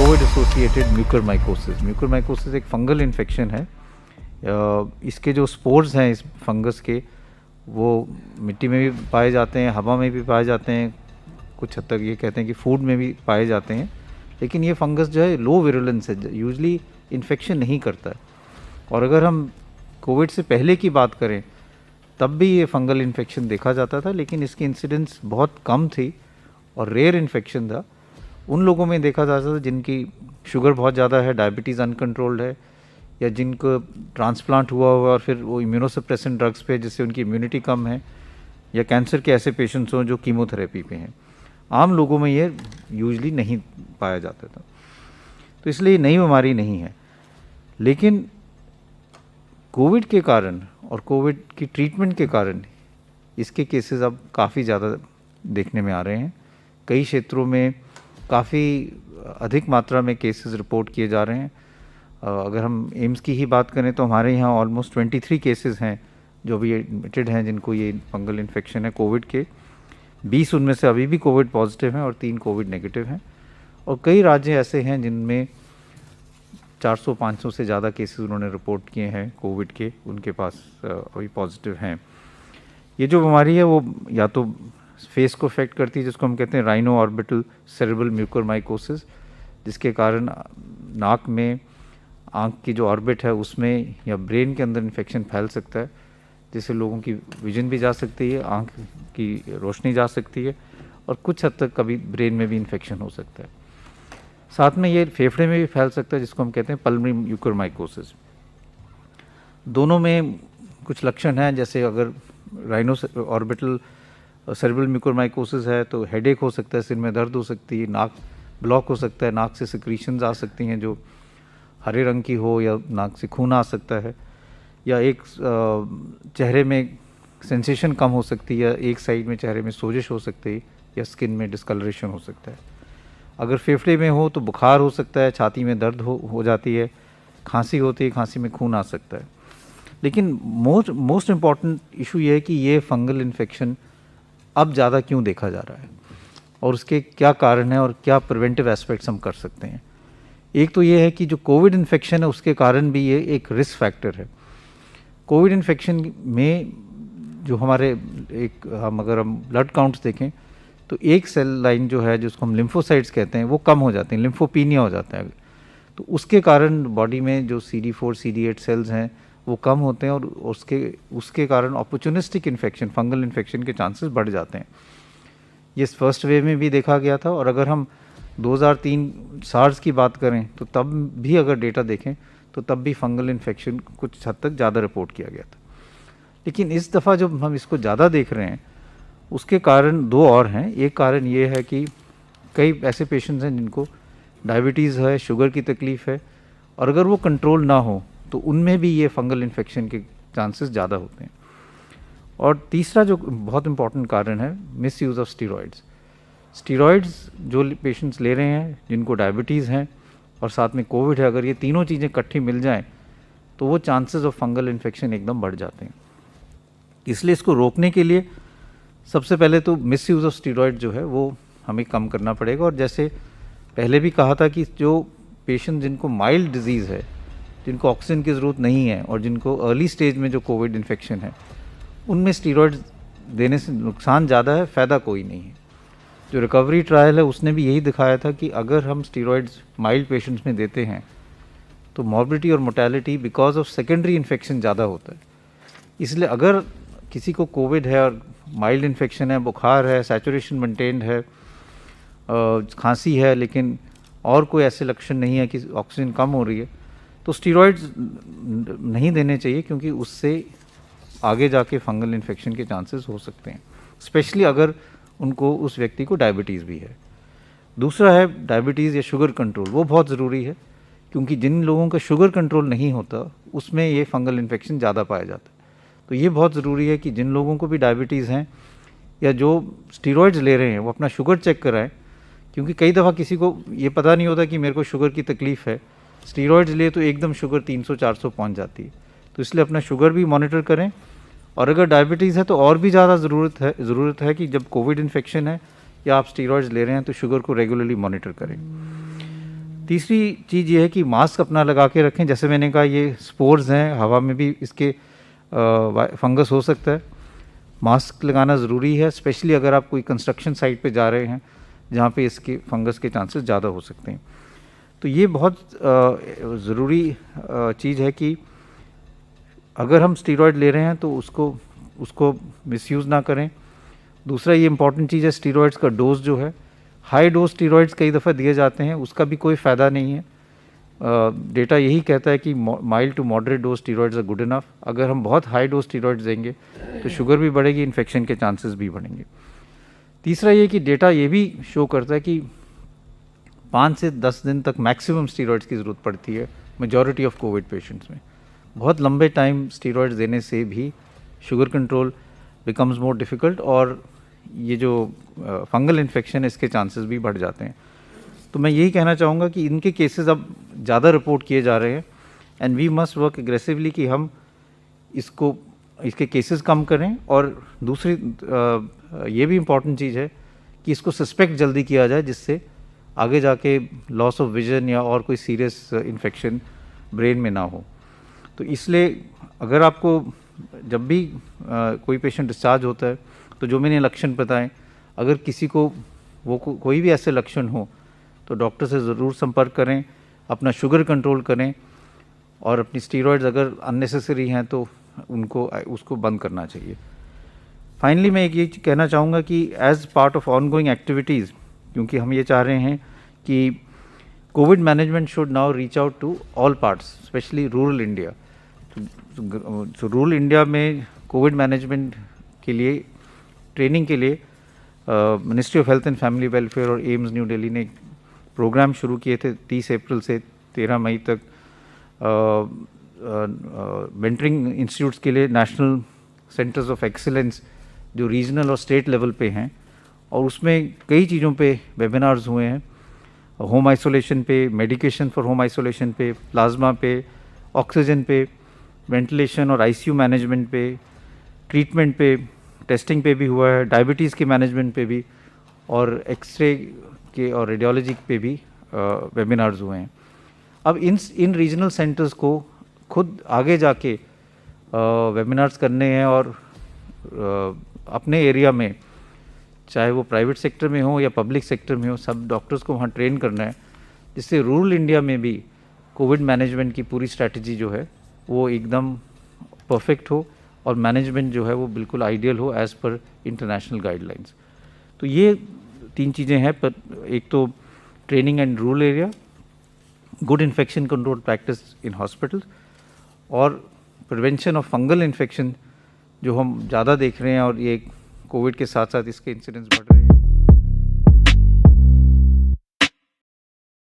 Covid associated mucormycosis. Mucormycosis एक fungal infection है। इसके जो स्पोर्स हैं इस फंगस के, वो मिट्टी में भी पाए जाते हैं, हवा में भी पाए जाते हैं, कुछ हद तक ये कहते हैं कि फूड में भी पाए जाते हैं। लेकिन ये फंगस जो है लो विरुलेंस है, यूजली इन्फेक्शन नहीं करता है। और अगर हम कोविड से पहले की बात करें तब भी ये फंगल इन्फेक्शन देखा जाता था, लेकिन इसकी इंसिडेंस बहुत कम थी और रेयर इन्फेक्शन था। उन लोगों में देखा जाता था जिनकी शुगर बहुत ज़्यादा है, डायबिटीज़ अनकंट्रोल्ड है, या जिनको ट्रांसप्लांट हुआ और फिर वो इम्यूनोसप्रेसेंट ड्रग्स पे जिससे उनकी इम्यूनिटी कम है, या कैंसर के ऐसे पेशेंट्स हों जो कीमोथेरेपी पे हैं। आम लोगों में ये यूजली नहीं पाया जाता था, तो इसलिए ये नई बीमारी नहीं है। लेकिन कोविड के कारण और कोविड की ट्रीटमेंट के कारण इसके केसेस अब काफ़ी ज़्यादा देखने में आ रहे हैं। कई क्षेत्रों में काफ़ी अधिक मात्रा में केसेस रिपोर्ट किए जा रहे हैं। अगर हम एम्स की ही बात करें तो हमारे यहाँ ऑलमोस्ट 23 केसेस हैं जो भी एडमिटेड हैं जिनको ये फंगल इन्फेक्शन है कोविड के। 20 उनमें से अभी भी कोविड पॉजिटिव हैं और 3 कोविड नेगेटिव हैं। और कई राज्य ऐसे हैं जिनमें 400-500 से ज़्यादा केसेस उन्होंने रिपोर्ट किए हैं कोविड के, उनके पास अभी पॉजिटिव हैं। ये जो बीमारी है वो या तो फेस को अफेक्ट करती है, जिसको हम कहते हैं राइनो ऑर्बिटल सेरेब्रल म्यूकरमाइकोसिस, जिसके कारण नाक में, आँख की जो ऑर्बिट है उसमें या ब्रेन के अंदर इन्फेक्शन फैल सकता है, जिससे लोगों की विजन भी जा सकती है, आँख की रोशनी जा सकती है, और कुछ हद तक कभी ब्रेन में भी इन्फेक्शन हो सकता है। साथ में ये फेफड़े में भी फैल सकता है, जिसको हम कहते हैं पल्मोनरी म्यूकरमाइकोसिस। दोनों में कुछ लक्षण हैं, जैसे अगर राइनो ऑर्बिटल सेरेब्रल म्यूकरमाइकोसिस है तो हेडेक हो सकता है, सिर में दर्द हो सकती है, नाक ब्लॉक हो सकता है, नाक से सिक्रीशंस आ सकती हैं जो हरे रंग की हो, या नाक से खून आ सकता है, या एक चेहरे में सेंसेशन कम हो सकती है, एक साइड में चेहरे में सोजिश हो सकती है, या स्किन में डिस्कलरेशन हो सकता है। अगर फेफड़े में हो तो बुखार हो सकता है, छाती में दर्द हो जाती है, खांसी होती है, खांसी में खून आ सकता है। लेकिन मोस्ट इम्पॉर्टेंट इशू ये है कि ये फंगल इन्फेक्शन अब ज़्यादा क्यों देखा जा रहा है और उसके क्या कारण है और क्या प्रिवेंटिव एस्पेक्ट्स हम कर सकते हैं। एक तो ये है कि जो कोविड इन्फेक्शन है उसके कारण भी ये एक रिस्क फैक्टर है। कोविड इन्फेक्शन में जो हमारे अगर हम ब्लड काउंट्स देखें तो एक सेल लाइन जो है जिसको हम लिम्फोसाइट्स कहते हैं वो कम हो जाते हैं, लिम्फोपीनिया हो जाता है। तो उसके कारण बॉडी में जो CD4 CD8 सेल्स हैं वो कम होते हैं और उसके कारण अपॉर्चुनिस्टिक इन्फेक्शन, फंगल इन्फेक्शन के चांसेस बढ़ जाते हैं। ये फर्स्ट वेव में भी देखा गया था, और अगर हम 2003 सार्स की बात करें तो तब भी अगर डेटा देखें तो तब भी फंगल इन्फेक्शन कुछ हद तक ज़्यादा रिपोर्ट किया गया था। लेकिन इस दफ़ा जब हम इसको ज़्यादा देख रहे हैं उसके कारण दो और हैं। एक कारण ये है कि कई ऐसे पेशेंट्स हैं जिनको डायबिटीज़ है, शुगर की तकलीफ़ है, और अगर वो कंट्रोल ना हो तो उनमें भी ये फंगल इन्फेक्शन के चांसेस ज़्यादा होते हैं। और तीसरा जो बहुत इम्पॉर्टेंट कारण है, miss use of steroids. Steroids जो पेशेंट्स ले रहे हैं जिनको डायबिटीज़ हैं और साथ में कोविड है, अगर ये तीनों चीज़ें इकट्ठी मिल जाएं तो वो चांसेस ऑफ फंगल इन्फेक्शन एकदम बढ़ जाते हैं। इसलिए इसको रोकने के लिए सबसे पहले तो मिस यूज़ ऑफ स्टीरॉइड जो है वो हमें कम करना पड़ेगा। और जैसे पहले भी कहा था कि जो पेशेंट जिनको माइल्ड डिजीज़ है, जिनको ऑक्सीजन की ज़रूरत नहीं है और जिनको अर्ली स्टेज में जो कोविड इन्फेक्शन है, उनमें स्टीरॉइड्स देने से नुकसान ज़्यादा है, फ़ायदा कोई नहीं है। जो रिकवरी ट्रायल है उसने भी यही दिखाया था कि अगर हम स्टीरॉइड्स माइल्ड पेशेंट्स में देते हैं तो मॉर्बिडिटी और mortality because of secondary infection ज़्यादा होता है। इसलिए अगर किसी को कोविड है और माइल्ड इन्फेक्शन है, बुखार है, सैचुरेशन मेंटेन्ड है, खांसी है, लेकिन और कोई ऐसे लक्षण नहीं है कि ऑक्सीजन कम हो रही है, तो स्टीरॉइड्स नहीं देने चाहिए, क्योंकि उससे आगे जाके फंगल इन्फेक्शन के चांसेस हो सकते हैं, स्पेशली अगर उनको उस व्यक्ति को डायबिटीज़ भी है। दूसरा है डायबिटीज़ या शुगर कंट्रोल, वो बहुत ज़रूरी है, क्योंकि जिन लोगों का शुगर कंट्रोल नहीं होता उसमें ये फंगल इन्फेक्शन ज़्यादा पाया जाता है। तो ये बहुत ज़रूरी है कि जिन लोगों को भी डायबिटीज़ हैं या जो स्टीरॉइड्स ले रहे हैं वो अपना शुगर चेक कराएं, क्योंकि कई दफ़ा किसी को ये पता नहीं होता कि मेरे को शुगर की तकलीफ़ है, स्टीरॉइड्स लिए तो एकदम शुगर 300-400 पहुंच जाती है। तो इसलिए अपना शुगर भी मॉनिटर करें, और अगर डायबिटीज़ है तो और भी ज़्यादा ज़रूरत है कि जब कोविड इन्फेक्शन है या आप स्टीरॉइड्स ले रहे हैं तो शुगर को रेगुलरली मॉनिटर करें। तीसरी चीज़ ये है कि मास्क अपना लगा के रखें। जैसे मैंने कहा, ये स्पोर्स हैं, हवा में भी इसके फंगस हो सकता है। मास्क लगाना ज़रूरी है, स्पेशली अगर आप कोई कंस्ट्रक्शन साइट पे जा रहे हैं जहाँ पे इसके फंगस के चांसेस ज़्यादा हो सकते हैं। तो ये बहुत ज़रूरी चीज़ है कि अगर हम स्टीरॉयड ले रहे हैं तो उसको मिसयूज़ ना करें। दूसरा ये इंपॉर्टेंट चीज़ है, स्टीरॉयड्स का डोज जो है, हाई डोज स्टीरॉयड्स कई दफ़ा दिए जाते हैं, उसका भी कोई फ़ायदा नहीं है। डेटा यही कहता है कि mild to moderate dose steroids are good enough. अगर हम बहुत हाई डोज स्टीरॉयड्स देंगे तो शुगर भी बढ़ेगी, इन्फेक्शन के चांसेस भी बढ़ेंगे। तीसरा ये कि डेटा ये भी शो करता है कि 5 से 10 दिन तक मैक्सिमम स्टीरॉयड्स की ज़रूरत पड़ती है मेजॉरिटी ऑफ कोविड पेशेंट्स में। बहुत लंबे टाइम स्टीरॉयड्स देने से भी sugar control becomes more difficult और ये जो फंगल इन्फेक्शन है इसके चांसेस भी बढ़ जाते हैं। तो मैं यही कहना चाहूँगा कि इनके केसेस अब ज़्यादा रिपोर्ट किए जा रहे हैं and we must work aggressively कि हम इसके केसेस कम करें। और दूसरी ये भी इम्पॉर्टेंट चीज़ है कि इसको सस्पेक्ट जल्दी किया जाए, जिससे आगे जाके लॉस ऑफ विजन या और कोई सीरियस इन्फेक्शन ब्रेन में ना हो। तो इसलिए अगर आपको जब भी कोई पेशेंट डिस्चार्ज होता है तो जो मैंने लक्षण बताएं, अगर किसी को कोई भी ऐसे लक्षण हो तो डॉक्टर से ज़रूर संपर्क करें, अपना शुगर कंट्रोल करें और अपनी स्टीरॉयड्स अगर अननेसेसरी हैं तो उसको बंद करना चाहिए। फाइनली मैं एक ये कहना चाहूँगा कि as part of ongoing activities, क्योंकि हम ये चाह रहे हैं कि covid management should now reach out to all parts, specially rural India. तो रूरल इंडिया में कोविड मैनेजमेंट के लिए ट्रेनिंग के लिए ministry of health and family welfare और एम्स न्यू दिल्ली ने प्रोग्राम शुरू किए थे 30 अप्रैल से 13 मई तक। मेंटरिंग इंस्टीट्यूट्स के लिए नेशनल सेंटर्स ऑफ एक्सीलेंस जो रीजनल और स्टेट लेवल पे हैं, और उसमें कई चीज़ों पे वेबिनार्स हुए हैं, होम आइसोलेशन पे, मेडिकेशन फॉर होम आइसोलेशन पे, प्लाज्मा पे, ऑक्सीजन पे, वेंटिलेशन और आईसीयू मैनेजमेंट पे, ट्रीटमेंट पे, टेस्टिंग पे भी हुआ है, डायबिटीज़ के मैनेजमेंट पे भी, और एक्सरे के और रेडियोलॉजी पे भी वेबिनार्स हुए हैं। अब इन रीजनल सेंटर्स को खुद आगे जाके वेबिनार्स करने हैं और अपने एरिया में, चाहे वो प्राइवेट सेक्टर में हो या पब्लिक सेक्टर में हो, सब डॉक्टर्स को वहाँ ट्रेन करना है, जिससे रूरल इंडिया में भी कोविड मैनेजमेंट की पूरी स्ट्रैटेजी जो है वो एकदम परफेक्ट हो और मैनेजमेंट जो है वो बिल्कुल आइडियल हो एज़ पर इंटरनेशनल गाइडलाइंस। तो ये 3 चीज़ें हैं, पर एक तो training and rural area, good infection control practice in hospital, और प्रिवेंशन ऑफ फंगल इन्फेक्शन जो हम ज़्यादा देख रहे हैं, और ये कोविड के साथ साथ इसके इंसिडेंट्स बढ़ रहे हैं।